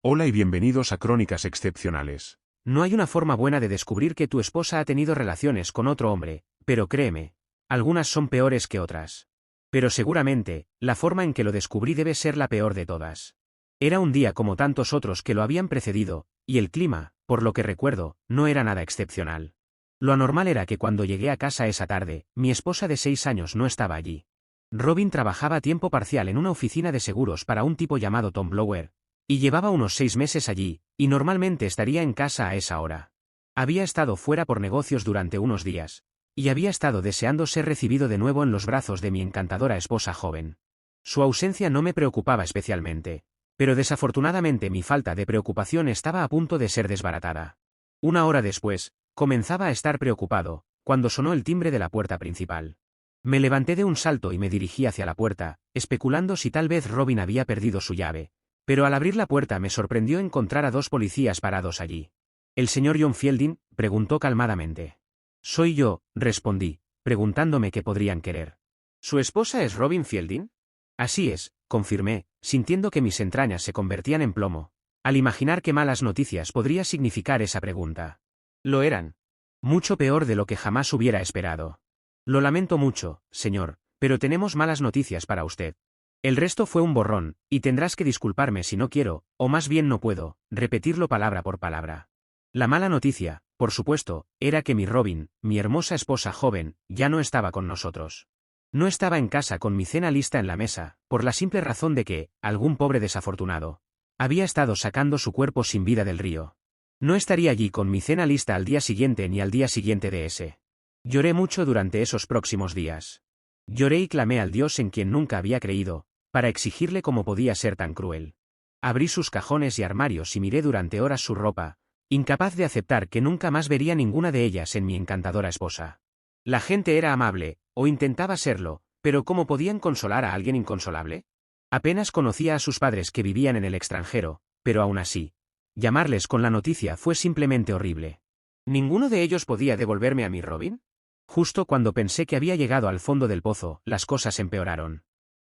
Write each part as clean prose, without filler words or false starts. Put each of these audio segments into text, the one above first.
Hola y bienvenidos a Crónicas Excepcionales. No hay una forma buena de descubrir que tu esposa ha tenido relaciones con otro hombre, pero créeme, algunas son peores que otras. Pero seguramente, la forma en que lo descubrí debe ser la peor de todas. Era un día como tantos otros que lo habían precedido, y el clima, por lo que recuerdo, no era nada excepcional. Lo anormal era que cuando llegué a casa esa tarde, mi esposa de 6 años no estaba allí. Robin trabajaba a tiempo parcial en una oficina de seguros para un tipo llamado Tom Blower, y llevaba unos 6 meses allí, y normalmente estaría en casa a esa hora. Había estado fuera por negocios durante unos días, y había estado deseando ser recibido de nuevo en los brazos de mi encantadora esposa joven. Su ausencia no me preocupaba especialmente, pero desafortunadamente mi falta de preocupación estaba a punto de ser desbaratada. Una hora después, comenzaba a estar preocupado, cuando sonó el timbre de la puerta principal. Me levanté de un salto y me dirigí hacia la puerta, especulando si tal vez Robin había perdido su llave. Pero al abrir la puerta me sorprendió encontrar a 2 policías parados allí. ¿El señor John Fielding?, preguntó calmadamente. Soy yo, respondí, preguntándome qué podrían querer. ¿Su esposa es Robin Fielding? Así es, confirmé, sintiendo que mis entrañas se convertían en plomo, al imaginar qué malas noticias podría significar esa pregunta. Lo eran. Mucho peor de lo que jamás hubiera esperado. Lo lamento mucho, señor, pero tenemos malas noticias para usted. El resto fue un borrón, y tendrás que disculparme si no quiero, o más bien no puedo, repetirlo palabra por palabra. La mala noticia, por supuesto, era que mi Robin, mi hermosa esposa joven, ya no estaba con nosotros. No estaba en casa con mi cena lista en la mesa, por la simple razón de que, algún pobre desafortunado, había estado sacando su cuerpo sin vida del río. No estaría allí con mi cena lista al día siguiente ni al día siguiente de ese. Lloré mucho durante esos próximos días. Lloré y clamé al Dios en quien nunca había creído, para exigirle cómo podía ser tan cruel. Abrí sus cajones y armarios y miré durante horas su ropa, incapaz de aceptar que nunca más vería ninguna de ellas en mi encantadora esposa. La gente era amable, o intentaba serlo, pero ¿cómo podían consolar a alguien inconsolable? Apenas conocía a sus padres que vivían en el extranjero, pero aún así, llamarles con la noticia fue simplemente horrible. ¿Ninguno de ellos podía devolverme a mi Robin? Justo cuando pensé que había llegado al fondo del pozo, las cosas empeoraron.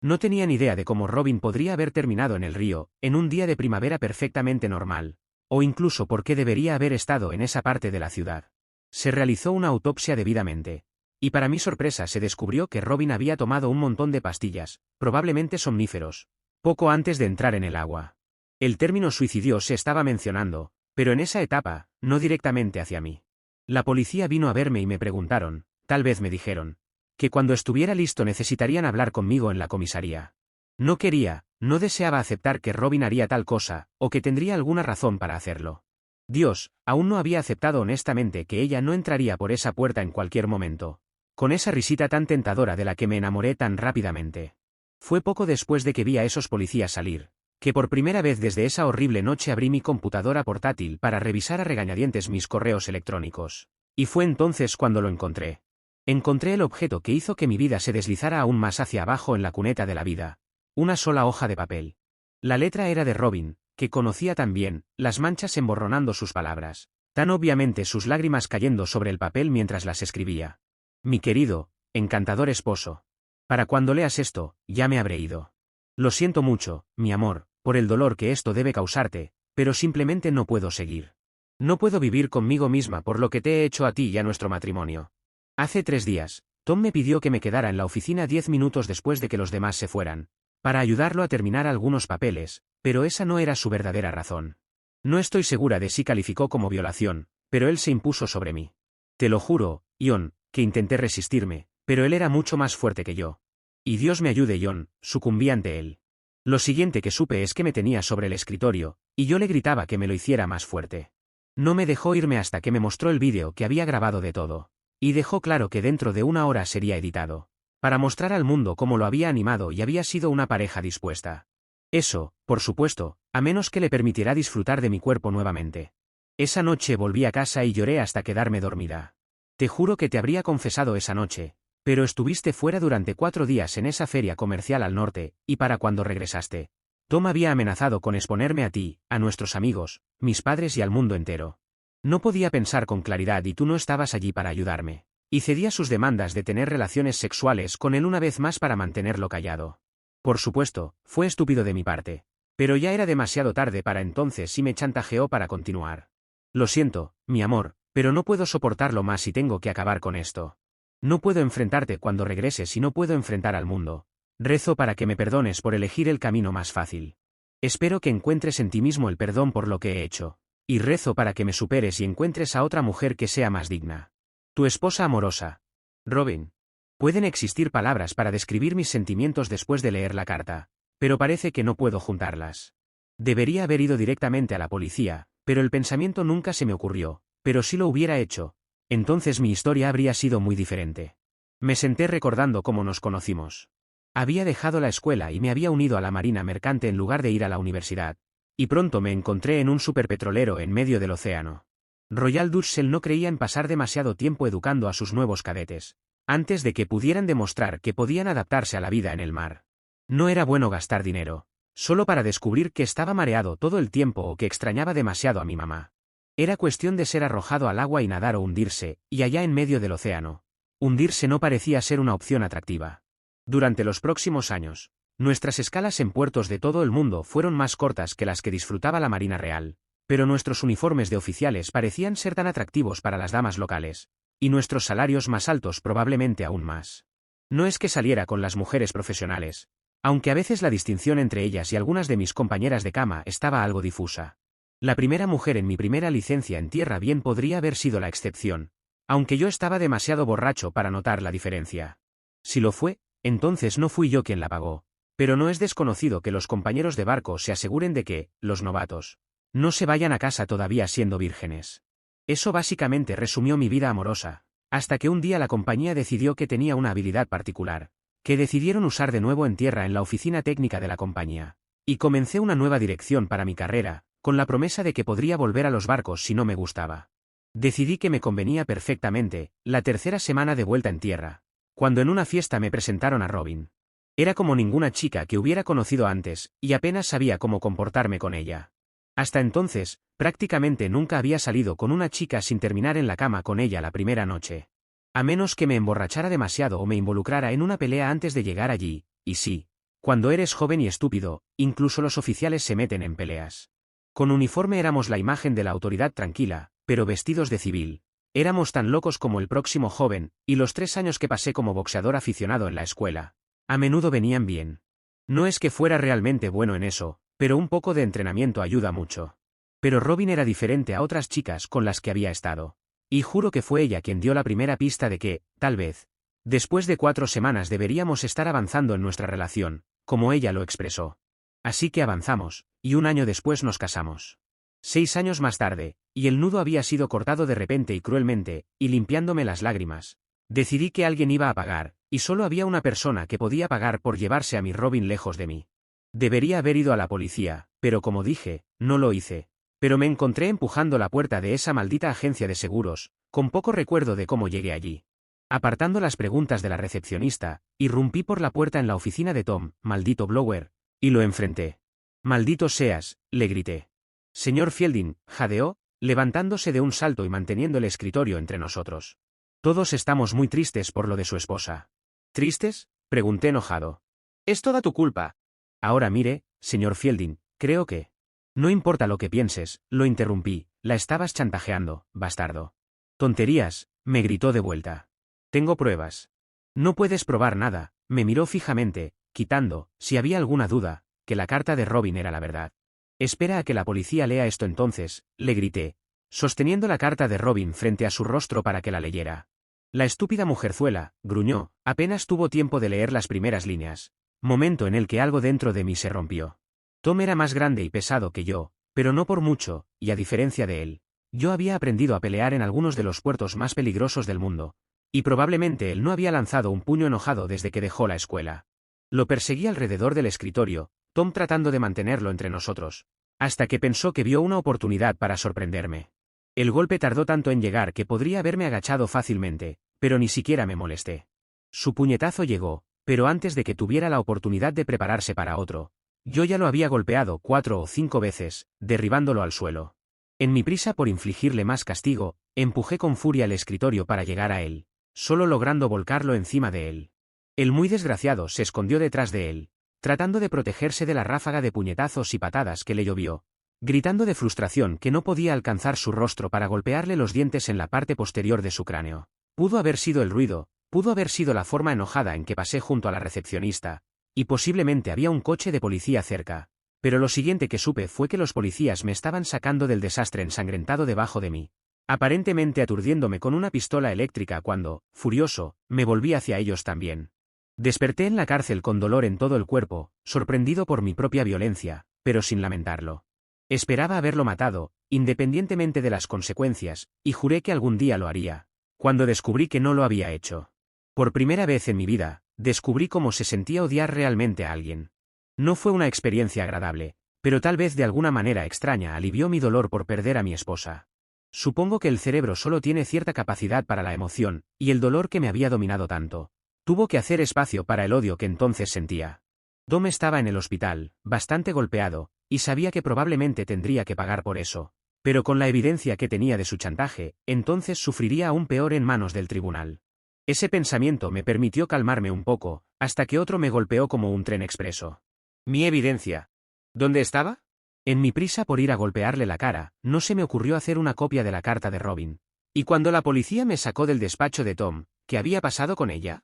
No tenía ni idea de cómo Robin podría haber terminado en el río, en un día de primavera perfectamente normal, o incluso por qué debería haber estado en esa parte de la ciudad. Se realizó una autopsia debidamente, y para mi sorpresa se descubrió que Robin había tomado un montón de pastillas, probablemente somníferos, poco antes de entrar en el agua. El término suicidio se estaba mencionando, pero en esa etapa, no directamente hacia mí. La policía vino a verme y me preguntaron, tal vez me dijeron, que cuando estuviera listo necesitarían hablar conmigo en la comisaría. No deseaba aceptar que Robin haría tal cosa, o que tendría alguna razón para hacerlo. Dios, aún no había aceptado honestamente que ella no entraría por esa puerta en cualquier momento, con esa risita tan tentadora de la que me enamoré tan rápidamente. Fue poco después de que vi a esos policías salir, que por primera vez desde esa horrible noche abrí mi computadora portátil para revisar a regañadientes mis correos electrónicos. Y fue entonces cuando lo encontré. Encontré el objeto que hizo que mi vida se deslizara aún más hacia abajo en la cuneta de la vida. Una sola hoja de papel. La letra era de Robin, que conocía tan bien, las manchas emborronando sus palabras, tan obviamente sus lágrimas cayendo sobre el papel mientras las escribía. Mi querido, encantador esposo. Para cuando leas esto, ya me habré ido. Lo siento mucho, mi amor, por el dolor que esto debe causarte, pero simplemente no puedo seguir. No puedo vivir conmigo misma por lo que te he hecho a ti y a nuestro matrimonio. Hace 3 días, Tom me pidió que me quedara en la oficina 10 minutos después de que los demás se fueran, para ayudarlo a terminar algunos papeles, pero esa no era su verdadera razón. No estoy segura de si calificó como violación, pero él se impuso sobre mí. Te lo juro, John, que intenté resistirme, pero él era mucho más fuerte que yo. Y Dios me ayude, John, sucumbí ante él. Lo siguiente que supe es que me tenía sobre el escritorio, y yo le gritaba que me lo hiciera más fuerte. No me dejó irme hasta que me mostró el vídeo que había grabado de todo. Y dejó claro que dentro de 1 hora sería editado, para mostrar al mundo cómo lo había animado y había sido una pareja dispuesta. Eso, por supuesto, a menos que le permitiera disfrutar de mi cuerpo nuevamente. Esa noche volví a casa y lloré hasta quedarme dormida. Te juro que te habría confesado esa noche, pero estuviste fuera durante 4 días en esa feria comercial al norte, y para cuando regresaste, Tom había amenazado con exponerme a ti, a nuestros amigos, mis padres y al mundo entero. No podía pensar con claridad y tú no estabas allí para ayudarme, y cedí a sus demandas de tener relaciones sexuales con él una vez más para mantenerlo callado. Por supuesto, fue estúpido de mi parte, Pero ya era demasiado tarde para entonces y me chantajeó para continuar. Lo siento, mi amor, pero no puedo soportarlo más y tengo que acabar con esto. No puedo enfrentarte cuando regreses y no puedo enfrentar al mundo. Rezo para que me perdones por elegir el camino más fácil. Espero que encuentres en ti mismo el perdón por lo que he hecho. Y rezo para que me superes y encuentres a otra mujer que sea más digna. Tu esposa amorosa. Robin. Pueden existir palabras para describir mis sentimientos después de leer la carta, pero parece que no puedo juntarlas. Debería haber ido directamente a la policía, pero el pensamiento nunca se me ocurrió, pero si lo hubiera hecho, entonces mi historia habría sido muy diferente. Me senté recordando cómo nos conocimos. Había dejado la escuela y me había unido a la marina mercante en lugar de ir a la universidad, y pronto me encontré en un superpetrolero en medio del océano. Royal Dutch Shell no creía en pasar demasiado tiempo educando a sus nuevos cadetes, antes de que pudieran demostrar que podían adaptarse a la vida en el mar. No era bueno gastar dinero, solo para descubrir que estaba mareado todo el tiempo o que extrañaba demasiado a mi mamá. Era cuestión de ser arrojado al agua y nadar o hundirse, y allá en medio del océano. Hundirse no parecía ser una opción atractiva. Durante los próximos años, nuestras escalas en puertos de todo el mundo fueron más cortas que las que disfrutaba la Marina Real, pero nuestros uniformes de oficiales parecían ser tan atractivos para las damas locales, y nuestros salarios más altos probablemente aún más. No es que saliera con las mujeres profesionales, aunque a veces la distinción entre ellas y algunas de mis compañeras de cama estaba algo difusa. La primera mujer en mi primera licencia en tierra bien podría haber sido la excepción, aunque yo estaba demasiado borracho para notar la diferencia. Si lo fue, entonces no fui yo quien la pagó, pero no es desconocido que los compañeros de barco se aseguren de que, los novatos, no se vayan a casa todavía siendo vírgenes. Eso básicamente resumió mi vida amorosa, hasta que un día la compañía decidió que tenía una habilidad particular, que decidieron usar de nuevo en tierra en la oficina técnica de la compañía, y comencé una nueva dirección para mi carrera, con la promesa de que podría volver a los barcos si no me gustaba. Decidí que me convenía perfectamente, la tercera semana de vuelta en tierra, cuando en una fiesta me presentaron a Robin. Era como ninguna chica que hubiera conocido antes, y apenas sabía cómo comportarme con ella. Hasta entonces, prácticamente nunca había salido con una chica sin terminar en la cama con ella la primera noche. A menos que me emborrachara demasiado o me involucrara en una pelea antes de llegar allí, y sí, cuando eres joven y estúpido, incluso los oficiales se meten en peleas. Con uniforme éramos la imagen de la autoridad tranquila, pero vestidos de civil. Éramos tan locos como el próximo joven, y los 3 años que pasé como boxeador aficionado en la escuela, a menudo venían bien. No es que fuera realmente bueno en eso, pero un poco de entrenamiento ayuda mucho. Pero Robin era diferente a otras chicas con las que había estado. Y juro que fue ella quien dio la primera pista de que, tal vez, después de 4 semanas deberíamos estar avanzando en nuestra relación, como ella lo expresó. Así que avanzamos, y 1 año después nos casamos. 6 años más tarde, y el nudo había sido cortado de repente y cruelmente, y limpiándome las lágrimas, decidí que alguien iba a pagar, y solo había una persona que podía pagar por llevarse a mi Robin lejos de mí. Debería haber ido a la policía, pero como dije, no lo hice. Pero me encontré empujando la puerta de esa maldita agencia de seguros, con poco recuerdo de cómo llegué allí. Apartando las preguntas de la recepcionista, irrumpí por la puerta en la oficina de Tom, maldito blower, y lo enfrenté. «Maldito seas», le grité. «Señor Fielding», jadeó, levantándose de un salto y manteniendo el escritorio entre nosotros. «Todos estamos muy tristes por lo de su esposa». «¿Tristes?», pregunté enojado. «Es toda tu culpa». «Ahora mire, señor Fielding, creo que...». «No importa lo que pienses», lo interrumpí, «la estabas chantajeando, bastardo». «Tonterías», me gritó de vuelta. «Tengo pruebas». «No puedes probar nada», me miró fijamente, quitando, si había alguna duda, que la carta de Robin era la verdad. «Espera a que la policía lea esto entonces», le grité, sosteniendo la carta de Robin frente a su rostro para que la leyera. La estúpida mujerzuela, gruñó, apenas tuvo tiempo de leer las primeras líneas, momento en el que algo dentro de mí se rompió. Tom era más grande y pesado que yo, pero no por mucho, y a diferencia de él, yo había aprendido a pelear en algunos de los puertos más peligrosos del mundo, y probablemente él no había lanzado un puño enojado desde que dejó la escuela. Lo perseguí alrededor del escritorio, Tom tratando de mantenerlo entre nosotros, hasta que pensó que vio una oportunidad para sorprenderme. El golpe tardó tanto en llegar que podría haberme agachado fácilmente, pero ni siquiera me molesté. Su puñetazo llegó, pero antes de que tuviera la oportunidad de prepararse para otro, yo ya lo había golpeado 4 o 5 veces, derribándolo al suelo. En mi prisa por infligirle más castigo, empujé con furia el escritorio para llegar a él, solo logrando volcarlo encima de él. El muy desgraciado se escondió detrás de él, tratando de protegerse de la ráfaga de puñetazos y patadas que le llovió, gritando de frustración que no podía alcanzar su rostro para golpearle los dientes en la parte posterior de su cráneo. Pudo haber sido el ruido, pudo haber sido la forma enojada en que pasé junto a la recepcionista, y posiblemente había un coche de policía cerca, pero lo siguiente que supe fue que los policías me estaban sacando del desastre ensangrentado debajo de mí, aparentemente aturdiéndome con una pistola eléctrica cuando, furioso, me volví hacia ellos también. Desperté en la cárcel con dolor en todo el cuerpo, sorprendido por mi propia violencia, pero sin lamentarlo. Esperaba haberlo matado, independientemente de las consecuencias, y juré que algún día lo haría, cuando descubrí que no lo había hecho. Por primera vez en mi vida, descubrí cómo se sentía odiar realmente a alguien. No fue una experiencia agradable, pero tal vez de alguna manera extraña alivió mi dolor por perder a mi esposa. Supongo que el cerebro solo tiene cierta capacidad para la emoción, y el dolor que me había dominado tanto tuvo que hacer espacio para el odio que entonces sentía. Tom estaba en el hospital, bastante golpeado, y sabía que probablemente tendría que pagar por eso. Pero con la evidencia que tenía de su chantaje, entonces sufriría aún peor en manos del tribunal. Ese pensamiento me permitió calmarme un poco, hasta que otro me golpeó como un tren expreso. ¿Mi evidencia? ¿Dónde estaba? En mi prisa por ir a golpearle la cara, no se me ocurrió hacer una copia de la carta de Robin. ¿Y cuando la policía me sacó del despacho de Tom, qué había pasado con ella?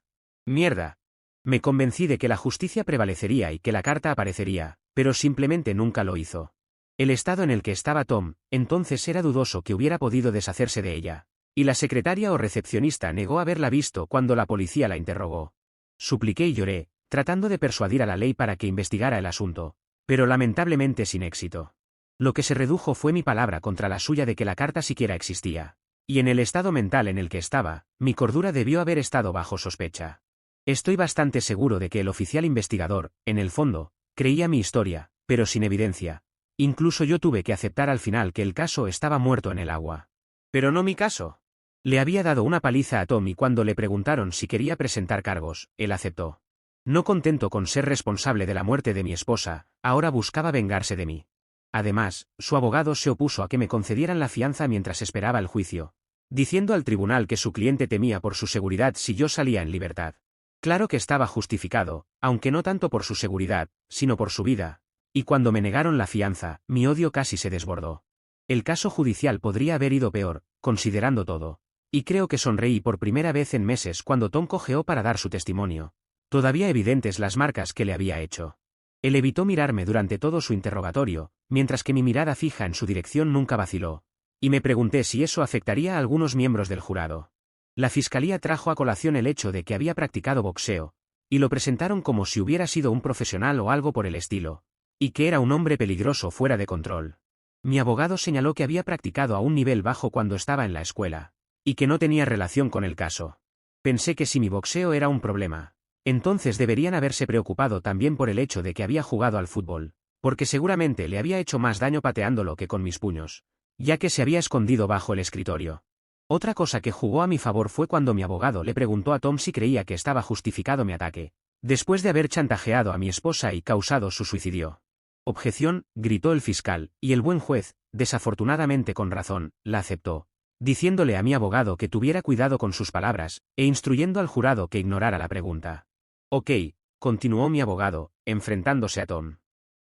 Mierda. Me convencí de que la justicia prevalecería y que la carta aparecería, pero simplemente nunca lo hizo. El estado en el que estaba Tom, entonces era dudoso que hubiera podido deshacerse de ella, y la secretaria o recepcionista negó haberla visto cuando la policía la interrogó. Supliqué y lloré, tratando de persuadir a la ley para que investigara el asunto, pero lamentablemente sin éxito. Lo que se redujo fue mi palabra contra la suya de que la carta siquiera existía, y en el estado mental en el que estaba, mi cordura debió haber estado bajo sospecha. Estoy bastante seguro de que el oficial investigador, en el fondo, creía mi historia, pero sin evidencia. Incluso yo tuve que aceptar al final que el caso estaba muerto en el agua. Pero no mi caso. Le había dado una paliza a Tom y cuando le preguntaron si quería presentar cargos, él aceptó. No contento con ser responsable de la muerte de mi esposa, ahora buscaba vengarse de mí. Además, su abogado se opuso a que me concedieran la fianza mientras esperaba el juicio, diciendo al tribunal que su cliente temía por su seguridad si yo salía en libertad. Claro que estaba justificado, aunque no tanto por su seguridad, sino por su vida, y cuando me negaron la fianza, mi odio casi se desbordó. El caso judicial podría haber ido peor, considerando todo, y creo que sonreí por primera vez en meses cuando Tom cojeó para dar su testimonio, todavía evidentes las marcas que le había hecho. Él evitó mirarme durante todo su interrogatorio, mientras que mi mirada fija en su dirección nunca vaciló, y me pregunté si eso afectaría a algunos miembros del jurado. La fiscalía trajo a colación el hecho de que había practicado boxeo, y lo presentaron como si hubiera sido un profesional o algo por el estilo, y que era un hombre peligroso fuera de control. Mi abogado señaló que había practicado a un nivel bajo cuando estaba en la escuela, y que no tenía relación con el caso. Pensé que si mi boxeo era un problema, entonces deberían haberse preocupado también por el hecho de que había jugado al fútbol, porque seguramente le había hecho más daño pateándolo que con mis puños, ya que se había escondido bajo el escritorio. Otra cosa que jugó a mi favor fue cuando mi abogado le preguntó a Tom si creía que estaba justificado mi ataque, después de haber chantajeado a mi esposa y causado su suicidio. Objeción, gritó el fiscal, y el buen juez, desafortunadamente con razón, la aceptó, diciéndole a mi abogado que tuviera cuidado con sus palabras, e instruyendo al jurado que ignorara la pregunta. Ok, continuó mi abogado, enfrentándose a Tom.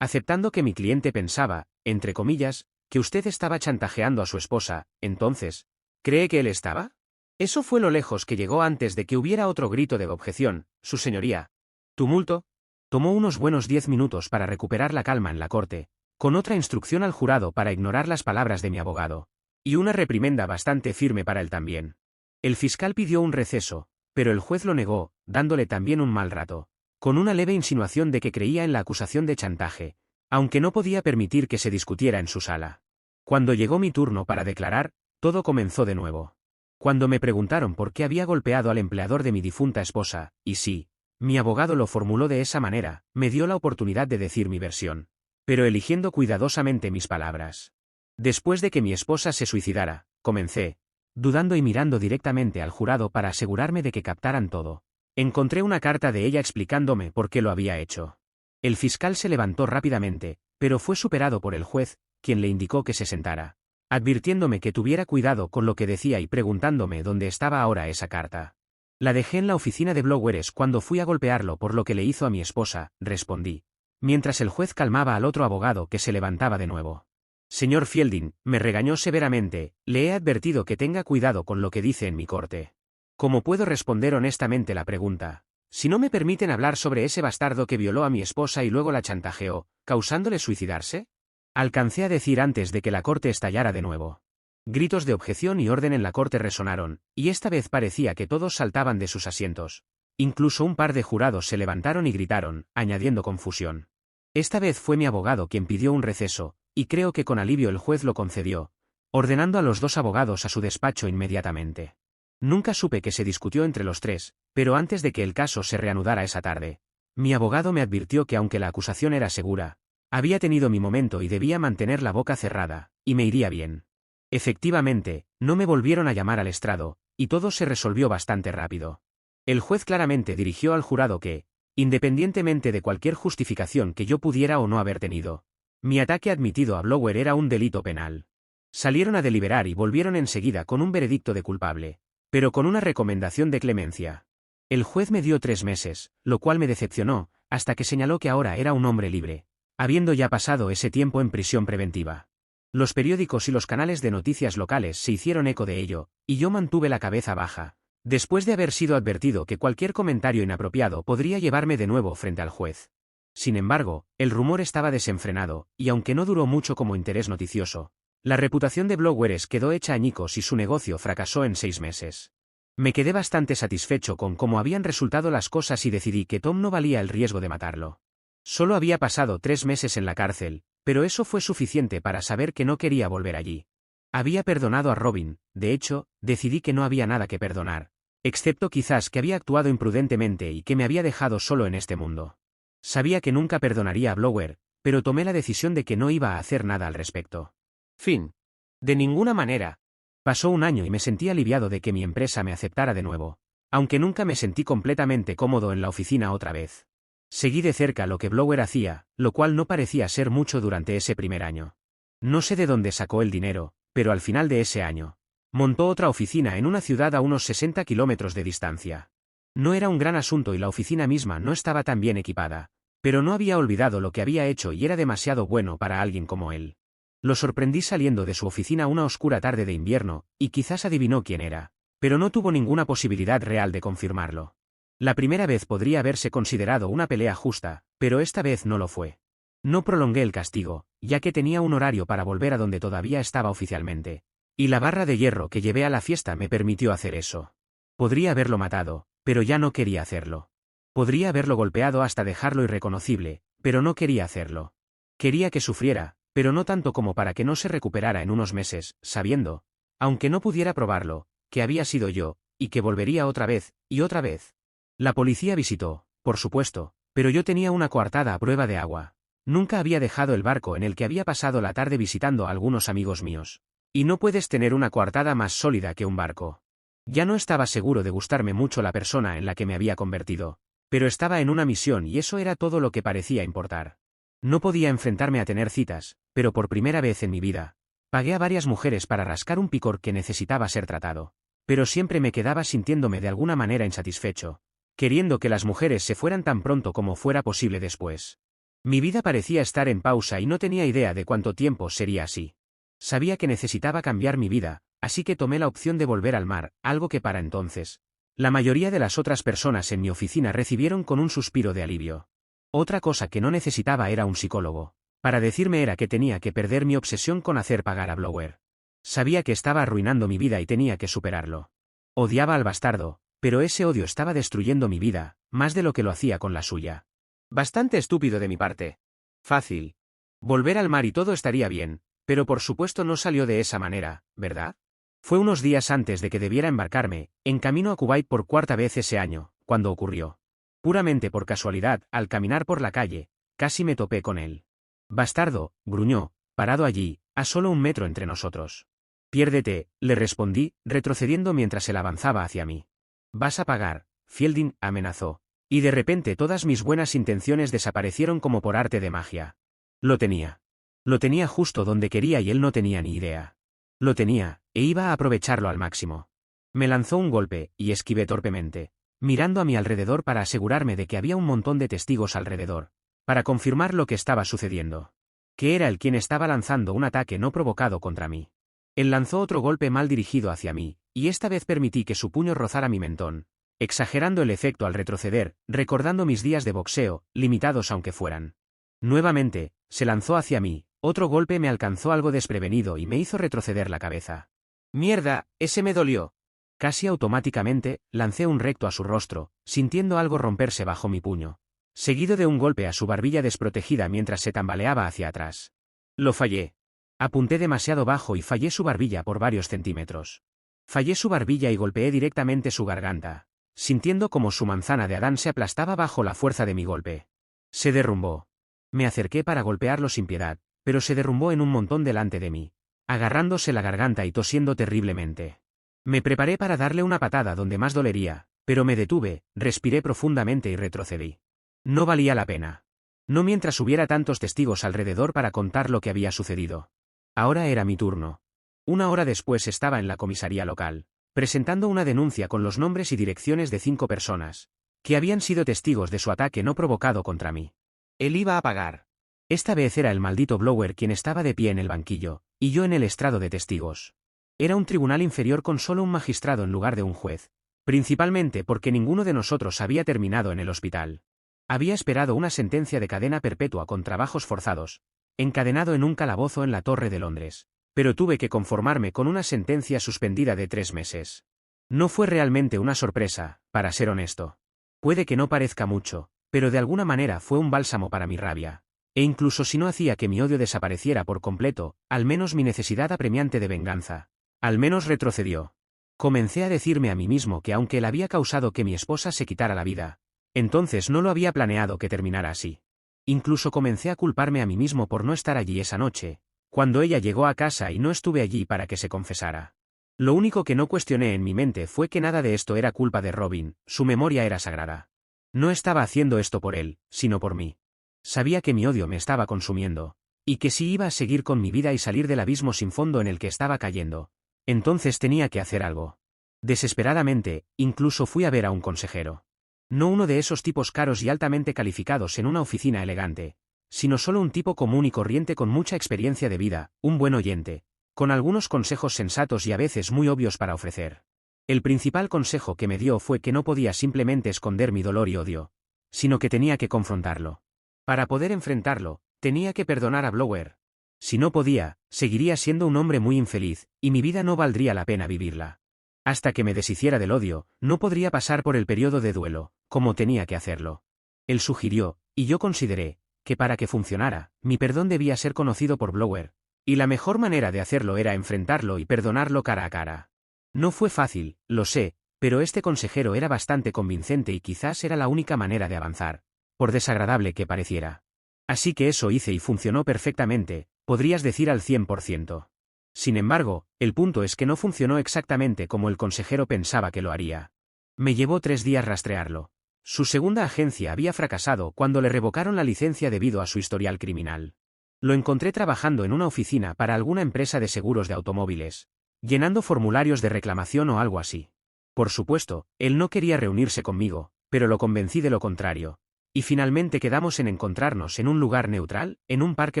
Aceptando que mi cliente pensaba, entre comillas, que usted estaba chantajeando a su esposa, entonces, ¿cree que él estaba? Eso fue lo lejos que llegó antes de que hubiera otro grito de objeción, su señoría. Tumulto. Tomó unos buenos 10 minutos para recuperar la calma en la corte, con otra instrucción al jurado para ignorar las palabras de mi abogado, y una reprimenda bastante firme para él también. El fiscal pidió un receso, pero el juez lo negó, dándole también un mal rato, con una leve insinuación de que creía en la acusación de chantaje, aunque no podía permitir que se discutiera en su sala. Cuando llegó mi turno para declarar, todo comenzó de nuevo. Cuando me preguntaron por qué había golpeado al empleador de mi difunta esposa, y sí, mi abogado lo formuló de esa manera, me dio la oportunidad de decir mi versión, pero eligiendo cuidadosamente mis palabras. Después de que mi esposa se suicidara, comencé, dudando y mirando directamente al jurado para asegurarme de que captaran todo. Encontré una carta de ella explicándome por qué lo había hecho. El fiscal se levantó rápidamente, pero fue superado por el juez, quien le indicó que se sentara, advirtiéndome que tuviera cuidado con lo que decía y preguntándome dónde estaba ahora esa carta. La dejé en la oficina de Blowers cuando fui a golpearlo por lo que le hizo a mi esposa, respondí. Mientras el juez calmaba al otro abogado que se levantaba de nuevo. Señor Fielding, me regañó severamente, le he advertido que tenga cuidado con lo que dice en mi corte. ¿Cómo puedo responder honestamente la pregunta? Si no me permiten hablar sobre ese bastardo que violó a mi esposa y luego la chantajeó, causándole suicidarse? Alcancé a decir antes de que la corte estallara de nuevo. Gritos de objeción y orden en la corte resonaron, y esta vez parecía que todos saltaban de sus asientos. Incluso un par de jurados se levantaron y gritaron, añadiendo confusión. Esta vez fue mi abogado quien pidió un receso, y creo que con alivio el juez lo concedió, ordenando a los dos abogados a su despacho inmediatamente. Nunca supe que se discutió entre los tres, pero antes de que el caso se reanudara esa tarde, mi abogado me advirtió que aunque la acusación era segura, había tenido mi momento y debía mantener la boca cerrada, y me iría bien. Efectivamente, no me volvieron a llamar al estrado, y todo se resolvió bastante rápido. El juez claramente dirigió al jurado que, independientemente de cualquier justificación que yo pudiera o no haber tenido, mi ataque admitido a Blower era un delito penal. Salieron a deliberar y volvieron enseguida con un veredicto de culpable, pero con una recomendación de clemencia. El juez me dio 3 meses, lo cual me decepcionó, hasta que señaló que ahora era un hombre libre, habiendo ya pasado ese tiempo en prisión preventiva. Los periódicos y los canales de noticias locales se hicieron eco de ello, y yo mantuve la cabeza baja, después de haber sido advertido que cualquier comentario inapropiado podría llevarme de nuevo frente al juez. Sin embargo, el rumor estaba desenfrenado, y aunque no duró mucho como interés noticioso, la reputación de Blowers quedó hecha añicos y su negocio fracasó en 6 meses. Me quedé bastante satisfecho con cómo habían resultado las cosas y decidí que Tom no valía el riesgo de matarlo. Solo había pasado 3 meses en la cárcel, pero eso fue suficiente para saber que no quería volver allí. Había perdonado a Robin, de hecho, decidí que no había nada que perdonar, excepto quizás que había actuado imprudentemente y que me había dejado solo en este mundo. Sabía que nunca perdonaría a Blower, pero tomé la decisión de que no iba a hacer nada al respecto. Fin. De ninguna manera. Pasó un año y me sentí aliviado de que mi empresa me aceptara de nuevo, aunque nunca me sentí completamente cómodo en la oficina otra vez. Seguí de cerca lo que Blower hacía, lo cual no parecía ser mucho durante ese primer año. No sé de dónde sacó el dinero, pero al final de ese año, montó otra oficina en una ciudad a unos 60 kilómetros de distancia. No era un gran asunto y la oficina misma no estaba tan bien equipada, pero no había olvidado lo que había hecho y era demasiado bueno para alguien como él. Lo sorprendí saliendo de su oficina una oscura tarde de invierno, y quizás adivinó quién era, pero no tuvo ninguna posibilidad real de confirmarlo. La primera vez podría haberse considerado una pelea justa, pero esta vez no lo fue. No prolongué el castigo, ya que tenía un horario para volver a donde todavía estaba oficialmente, y la barra de hierro que llevé a la fiesta me permitió hacer eso. Podría haberlo matado, pero ya no quería hacerlo. Podría haberlo golpeado hasta dejarlo irreconocible, pero no quería hacerlo. Quería que sufriera, pero no tanto como para que no se recuperara en unos meses, sabiendo, aunque no pudiera probarlo, que había sido yo, y que volvería otra vez, y otra vez. La policía visitó, por supuesto, pero yo tenía una coartada a prueba de agua. Nunca había dejado el barco en el que había pasado la tarde visitando a algunos amigos míos. Y no puedes tener una coartada más sólida que un barco. Ya no estaba seguro de gustarme mucho la persona en la que me había convertido, pero estaba en una misión y eso era todo lo que parecía importar. No podía enfrentarme a tener citas, pero por primera vez en mi vida, pagué a varias mujeres para rascar un picor que necesitaba ser tratado, pero siempre me quedaba sintiéndome de alguna manera insatisfecho, queriendo que las mujeres se fueran tan pronto como fuera posible después. Mi vida parecía estar en pausa y no tenía idea de cuánto tiempo sería así. Sabía que necesitaba cambiar mi vida, así que tomé la opción de volver al mar, algo que para entonces, la mayoría de las otras personas en mi oficina recibieron con un suspiro de alivio. Otra cosa que no necesitaba era un psicólogo. Para decirme era que tenía que perder mi obsesión con hacer pagar a Blower. Sabía que estaba arruinando mi vida y tenía que superarlo. Odiaba al bastardo, pero ese odio estaba destruyendo mi vida, más de lo que lo hacía con la suya. Bastante estúpido de mi parte. Fácil. Volver al mar y todo estaría bien, pero por supuesto no salió de esa manera, ¿verdad? Fue unos días antes de que debiera embarcarme, en camino a Kuwait por 4ª vez ese año, cuando ocurrió. Puramente por casualidad, al caminar por la calle, casi me topé con él. Bastardo, gruñó, parado allí, a solo 1 metro entre nosotros. Piérdete, le respondí, retrocediendo mientras él avanzaba hacia mí. Vas a pagar, Fielding, amenazó. Y de repente todas mis buenas intenciones desaparecieron como por arte de magia. Lo tenía. Lo tenía justo donde quería y él no tenía ni idea. Lo tenía, e iba a aprovecharlo al máximo. Me lanzó un golpe, y esquivé torpemente, mirando a mi alrededor para asegurarme de que había un montón de testigos alrededor, para confirmar lo que estaba sucediendo. Que era él quien estaba lanzando un ataque no provocado contra mí. Él lanzó otro golpe mal dirigido hacia mí, y esta vez permití que su puño rozara mi mentón, exagerando el efecto al retroceder, recordando mis días de boxeo, limitados aunque fueran. Nuevamente, se lanzó hacia mí, otro golpe me alcanzó algo desprevenido y me hizo retroceder la cabeza. ¡Mierda! ¡Ese me dolió! Casi automáticamente, lancé un recto a su rostro, sintiendo algo romperse bajo mi puño, seguido de un golpe a su barbilla desprotegida mientras se tambaleaba hacia atrás. Lo fallé. Apunté demasiado bajo y fallé su barbilla por varios centímetros. Fallé su barbilla y golpeé directamente su garganta, sintiendo como su manzana de Adán se aplastaba bajo la fuerza de mi golpe. Se derrumbó. Me acerqué para golpearlo sin piedad, pero se derrumbó en un montón delante de mí, agarrándose la garganta y tosiendo terriblemente. Me preparé para darle una patada donde más dolería, pero me detuve, respiré profundamente y retrocedí. No valía la pena. No mientras hubiera tantos testigos alrededor para contar lo que había sucedido. Ahora era mi turno. Una hora después estaba en la comisaría local, presentando una denuncia con los nombres y direcciones de 5 personas, que habían sido testigos de su ataque no provocado contra mí. Él iba a pagar. Esta vez era el maldito Blower quien estaba de pie en el banquillo, y yo en el estrado de testigos. Era un tribunal inferior con solo un magistrado en lugar de un juez, principalmente porque ninguno de nosotros había terminado en el hospital. Había esperado una sentencia de cadena perpetua con trabajos forzados, encadenado en un calabozo en la Torre de Londres, pero tuve que conformarme con una sentencia suspendida de 3 meses. No fue realmente una sorpresa, para ser honesto. Puede que no parezca mucho, pero de alguna manera fue un bálsamo para mi rabia. E incluso si no hacía que mi odio desapareciera por completo, al menos mi necesidad apremiante de venganza. Al menos retrocedió. Comencé a decirme a mí mismo que aunque él había causado que mi esposa se quitara la vida, entonces no lo había planeado que terminara así. Incluso comencé a culparme a mí mismo por no estar allí esa noche, cuando ella llegó a casa y no estuve allí para que se confesara. Lo único que no cuestioné en mi mente fue que nada de esto era culpa de Robin, su memoria era sagrada. No estaba haciendo esto por él, sino por mí. Sabía que mi odio me estaba consumiendo, y que si iba a seguir con mi vida y salir del abismo sin fondo en el que estaba cayendo, entonces tenía que hacer algo. Desesperadamente, incluso fui a ver a un consejero. No uno de esos tipos caros y altamente calificados en una oficina elegante, sino solo un tipo común y corriente con mucha experiencia de vida, un buen oyente, con algunos consejos sensatos y a veces muy obvios para ofrecer. El principal consejo que me dio fue que no podía simplemente esconder mi dolor y odio, sino que tenía que confrontarlo. Para poder enfrentarlo, tenía que perdonar a Blower. Si no podía, seguiría siendo un hombre muy infeliz, y mi vida no valdría la pena vivirla. Hasta que me deshiciera del odio, no podría pasar por el periodo de duelo, como tenía que hacerlo. Él sugirió, y yo consideré, que para que funcionara, mi perdón debía ser conocido por Blower, y la mejor manera de hacerlo era enfrentarlo y perdonarlo cara a cara. No fue fácil, lo sé, pero este consejero era bastante convincente y quizás era la única manera de avanzar, por desagradable que pareciera. Así que eso hice y funcionó perfectamente, podrías decir al 100%. Sin embargo, el punto es que no funcionó exactamente como el consejero pensaba que lo haría. Me llevó 3 días rastrearlo. Su segunda agencia había fracasado cuando le revocaron la licencia debido a su historial criminal. Lo encontré trabajando en una oficina para alguna empresa de seguros de automóviles, llenando formularios de reclamación o algo así. Por supuesto, él no quería reunirse conmigo, pero lo convencí de lo contrario. Y finalmente quedamos en encontrarnos en un lugar neutral, en un parque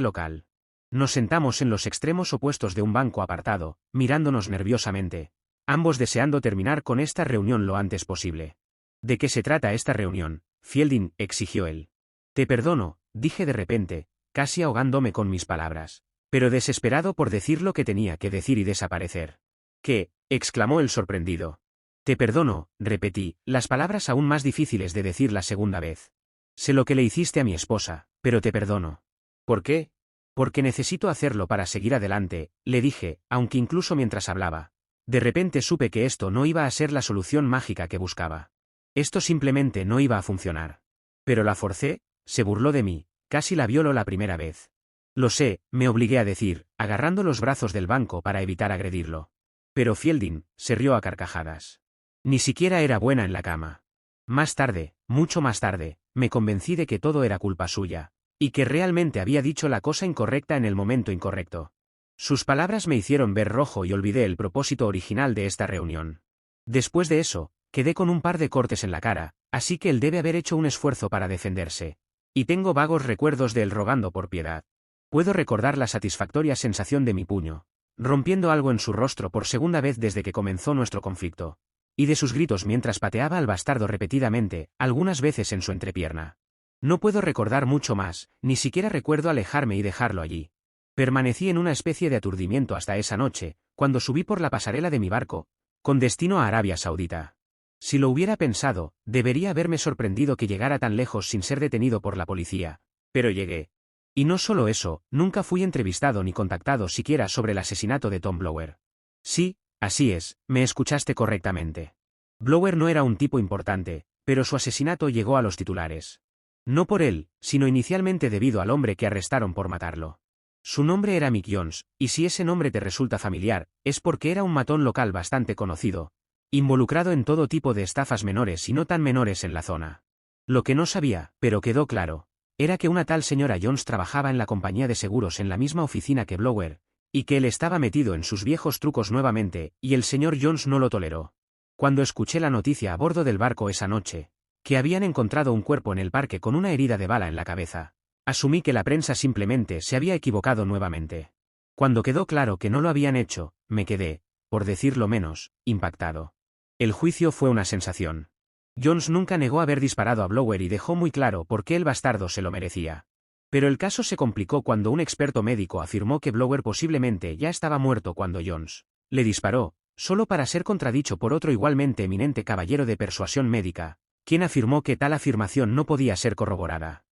local. Nos sentamos en los extremos opuestos de un banco apartado, mirándonos nerviosamente, ambos deseando terminar con esta reunión lo antes posible. ¿De qué se trata esta reunión, Fielding?, exigió él. Te perdono, dije de repente, casi ahogándome con mis palabras, pero desesperado por decir lo que tenía que decir y desaparecer. ¿Qué?, exclamó el sorprendido. Te perdono, repetí, las palabras aún más difíciles de decir la segunda vez. Sé lo que le hiciste a mi esposa, pero te perdono. ¿Por qué? Porque necesito hacerlo para seguir adelante, le dije, aunque incluso mientras hablaba. De repente supe que esto no iba a ser la solución mágica que buscaba. Esto simplemente no iba a funcionar. Pero la forcé, se burló de mí, casi la violó la primera vez. Lo sé, me obligué a decir, agarrando los brazos del banco para evitar agredirlo. Pero Fielding se rió a carcajadas. Ni siquiera era buena en la cama. Más tarde, mucho más tarde, me convencí de que todo era culpa suya, y que realmente había dicho la cosa incorrecta en el momento incorrecto. Sus palabras me hicieron ver rojo y olvidé el propósito original de esta reunión. Después de eso, quedé con un par de cortes en la cara, así que él debe haber hecho un esfuerzo para defenderse. Y tengo vagos recuerdos de él rogando por piedad. Puedo recordar la satisfactoria sensación de mi puño, rompiendo algo en su rostro por segunda vez desde que comenzó nuestro conflicto, y de sus gritos mientras pateaba al bastardo repetidamente, algunas veces en su entrepierna. No puedo recordar mucho más, ni siquiera recuerdo alejarme y dejarlo allí. Permanecí en una especie de aturdimiento hasta esa noche, cuando subí por la pasarela de mi barco, con destino a Arabia Saudita. Si lo hubiera pensado, debería haberme sorprendido que llegara tan lejos sin ser detenido por la policía. Pero llegué. Y no solo eso, nunca fui entrevistado ni contactado siquiera sobre el asesinato de Tom Blower. Sí, así es, me escuchaste correctamente. Blower no era un tipo importante, pero su asesinato llegó a los titulares. No por él, sino inicialmente debido al hombre que arrestaron por matarlo. Su nombre era Mick Jones, y si ese nombre te resulta familiar, es porque era un matón local bastante conocido, involucrado en todo tipo de estafas menores y no tan menores en la zona. Lo que no sabía, pero quedó claro, era que una tal señora Jones trabajaba en la compañía de seguros en la misma oficina que Blower, y que él estaba metido en sus viejos trucos nuevamente, y el señor Jones no lo toleró. Cuando escuché la noticia a bordo del barco esa noche, que habían encontrado un cuerpo en el parque con una herida de bala en la cabeza, asumí que la prensa simplemente se había equivocado nuevamente. Cuando quedó claro que no lo habían hecho, me quedé, por decirlo menos, impactado. El juicio fue una sensación. Jones nunca negó haber disparado a Blower y dejó muy claro por qué el bastardo se lo merecía. Pero el caso se complicó cuando un experto médico afirmó que Blower posiblemente ya estaba muerto cuando Jones le disparó, solo para ser contradicho por otro igualmente eminente caballero de persuasión médica, quien afirmó que tal afirmación no podía ser corroborada.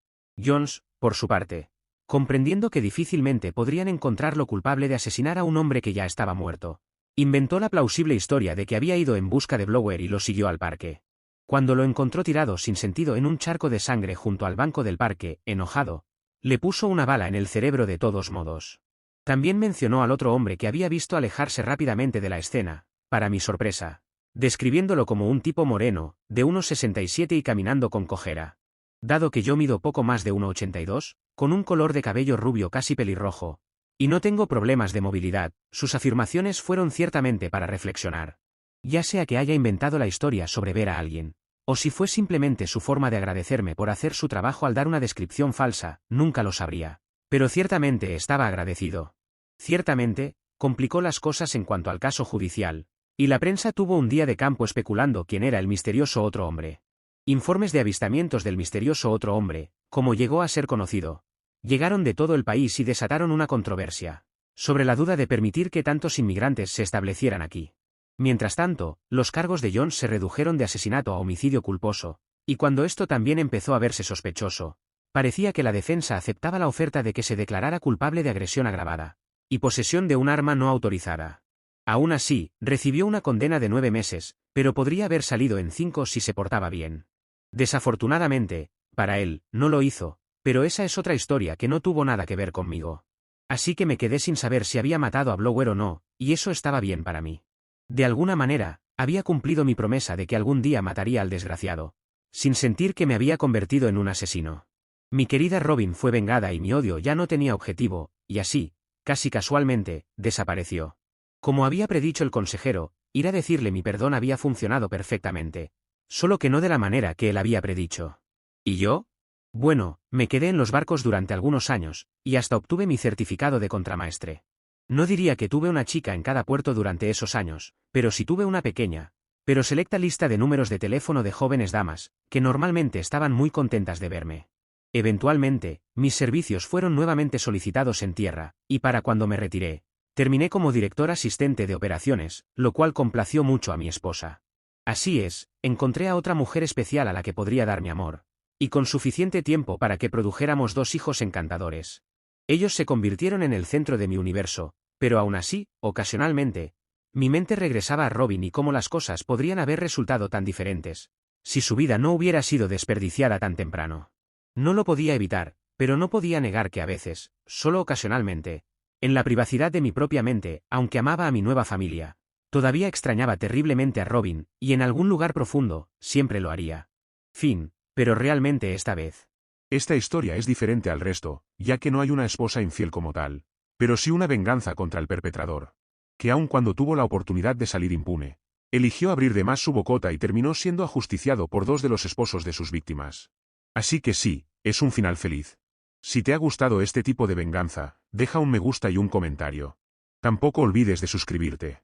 Jones, por su parte, comprendiendo que difícilmente podrían encontrarlo culpable de asesinar a un hombre que ya estaba muerto, inventó la plausible historia de que había ido en busca de Blower y lo siguió al parque. Cuando lo encontró tirado sin sentido en un charco de sangre junto al banco del parque, enojado, le puso una bala en el cerebro de todos modos. También mencionó al otro hombre que había visto alejarse rápidamente de la escena, para mi sorpresa, describiéndolo como un tipo moreno, de 1,67 y caminando con cojera. Dado que yo mido poco más de 1,82, con un color de cabello rubio casi pelirrojo, y no tengo problemas de movilidad, sus afirmaciones fueron ciertamente para reflexionar. Ya sea que haya inventado la historia sobre ver a alguien, o si fue simplemente su forma de agradecerme por hacer su trabajo al dar una descripción falsa, nunca lo sabría. Pero ciertamente estaba agradecido. Ciertamente, complicó las cosas en cuanto al caso judicial, y la prensa tuvo un día de campo especulando quién era el misterioso otro hombre. Informes de avistamientos del misterioso otro hombre, como llegó a ser conocido, llegaron de todo el país y desataron una controversia sobre la duda de permitir que tantos inmigrantes se establecieran aquí. Mientras tanto, los cargos de Jones se redujeron de asesinato a homicidio culposo, y cuando esto también empezó a verse sospechoso, parecía que la defensa aceptaba la oferta de que se declarara culpable de agresión agravada y posesión de un arma no autorizada. Aún así, recibió una condena de 9 meses, pero podría haber salido en 5 si se portaba bien. Desafortunadamente, para él, no lo hizo, pero esa es otra historia que no tuvo nada que ver conmigo. Así que me quedé sin saber si había matado a Blower o no, y eso estaba bien para mí. De alguna manera, había cumplido mi promesa de que algún día mataría al desgraciado, sin sentir que me había convertido en un asesino. Mi querida Robin fue vengada y mi odio ya no tenía objetivo, y así, casi casualmente, desapareció. Como había predicho el consejero, ir a decirle mi perdón había funcionado perfectamente, solo que no de la manera que él había predicho. ¿Y yo? Bueno, me quedé en los barcos durante algunos años, y hasta obtuve mi certificado de contramaestre. No diría que tuve una chica en cada puerto durante esos años, pero sí tuve una pequeña, pero selecta lista de números de teléfono de jóvenes damas, que normalmente estaban muy contentas de verme. Eventualmente, mis servicios fueron nuevamente solicitados en tierra, y para cuando me retiré, terminé como director asistente de operaciones, lo cual complació mucho a mi esposa. Así es, encontré a otra mujer especial a la que podría dar mi amor, y con suficiente tiempo para que produjéramos 2 hijos encantadores. Ellos se convirtieron en el centro de mi universo, pero aún así, ocasionalmente, mi mente regresaba a Robin y cómo las cosas podrían haber resultado tan diferentes, si su vida no hubiera sido desperdiciada tan temprano. No lo podía evitar, pero no podía negar que a veces, solo ocasionalmente, en la privacidad de mi propia mente, aunque amaba a mi nueva familia, todavía extrañaba terriblemente a Robin, y en algún lugar profundo, siempre lo haría. Fin, pero realmente esta vez. Esta historia es diferente al resto, ya que no hay una esposa infiel como tal, pero sí una venganza contra el perpetrador, que aun cuando tuvo la oportunidad de salir impune, Eligió abrir de más su bocota y terminó siendo ajusticiado por 2 de los esposos de sus víctimas. Así que sí, es un final feliz. Si te ha gustado este tipo de venganza, deja un me gusta y un comentario. Tampoco olvides de suscribirte.